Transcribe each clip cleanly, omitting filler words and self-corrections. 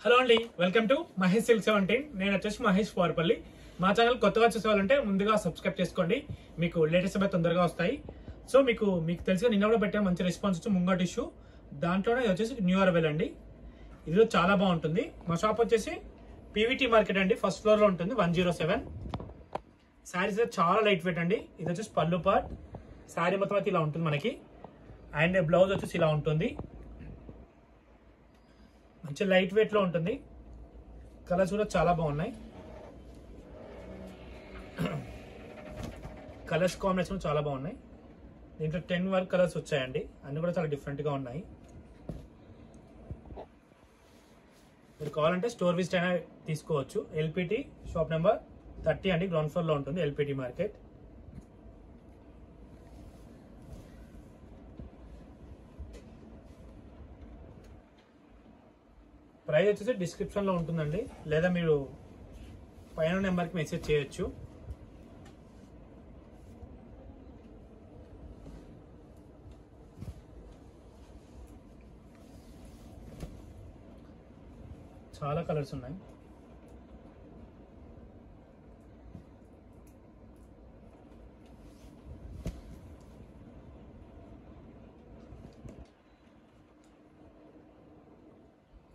Hello అండి, welcome to Mahesh silk 17. నేను వచ్చేసి మహేష్ పోర్పల్లి. మా ఛానల్ కొత్తగా చూసేవాళ్ళంటే ముందుగా సబ్స్క్రైబ్ చేసుకోండి, మీకు లేటెస్ట్ అప్డేట్ తొందరగా వస్తాయి. సో మీకు తెలిసిన నిన్న కూడా పెట్టాను, మంచి రెస్పాన్స్ వచ్చి ముంగ టిష్యూ. దాంట్లోనే ఇది వచ్చేసి న్యూ అరైవల్ అండి. ఇది చాలా బాగుంటుంది. మా షాప్ వచ్చేసి పీవీటీ మార్కెట్ అండి, ఫస్ట్ ఫ్లోర్ లో ఉంటుంది, 107. శారీస్ చాలా లైట్ వెయిట్ అండి. ఇది వచ్చేసి పళ్ళు పార్ట్. శారీ మొత్తం అయితే ఇలా ఉంటుంది మనకి, అండ్ బ్లౌజ్ వచ్చేసి ఇలా ఉంటుంది. మంచి లైట్ వెయిట్ లో ఉంటుంది. కలర్స్ కూడా చాలా బాగున్నాయి. కలర్స్ కాంబినేషన్ చాలా బాగున్నాయి. దీంట్లో 10 వరకు కలర్స్ వచ్చాయండి, అన్ని కూడా చాలా డిఫరెంట్ గా ఉన్నాయి. మీరు కావాలంటే స్టోర్ విజిట్ అయినా తీసుకోవచ్చు. ఎల్పిటి షాప్ నెంబర్ 30 అండి, గ్రౌండ్ ఫ్లోర్ లో ఉంటుంది ఎల్పిటి మార్కెట్. ప్రైస్ వచ్చేసి డిస్క్రిప్షన్ లో ఉంటుందండి, లేదా మీరు పైన నెంబర్కి మెసేజ్ చేయొచ్చు. చాలా కలర్స్ ఉన్నాయి.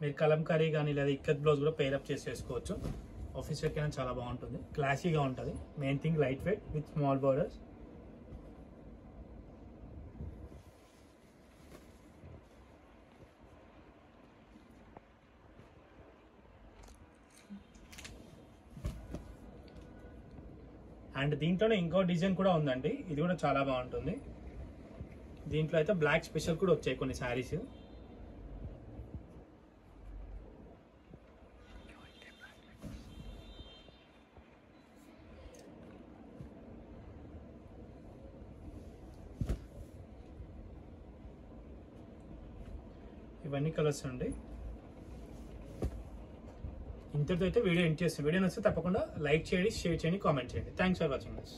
మీరు కలంకారీ కానీ లేదా ఇక్కత్ బ్లౌజ్ కూడా పేరప్ చేసి వేసుకోవచ్చు. ఆఫీస్ వేర్ కైనా చాలా బాగుంటుంది, క్లాసీగా ఉంటుంది. Main thing light weight with small borders. And దీంట్లోనే ఇంకో డిజైన్ కూడా ఉందండి, ఇది కూడా చాలా బాగుంటుంది. దీంట్లో అయితే బ్లాక్ స్పెషల్ కూడా వచ్చాయి కొన్ని శారీస్. ఇవన్నీ కలర్స్ అండి. ఇంతటితో అయితే వీడియో ఎండ్ చేస్తాను. వీడియో నచ్చితే తప్పకుండా లైక్ చేయండి, షేర్ చేయండి, కామెంట్ చేయండి. Thanks for watching this.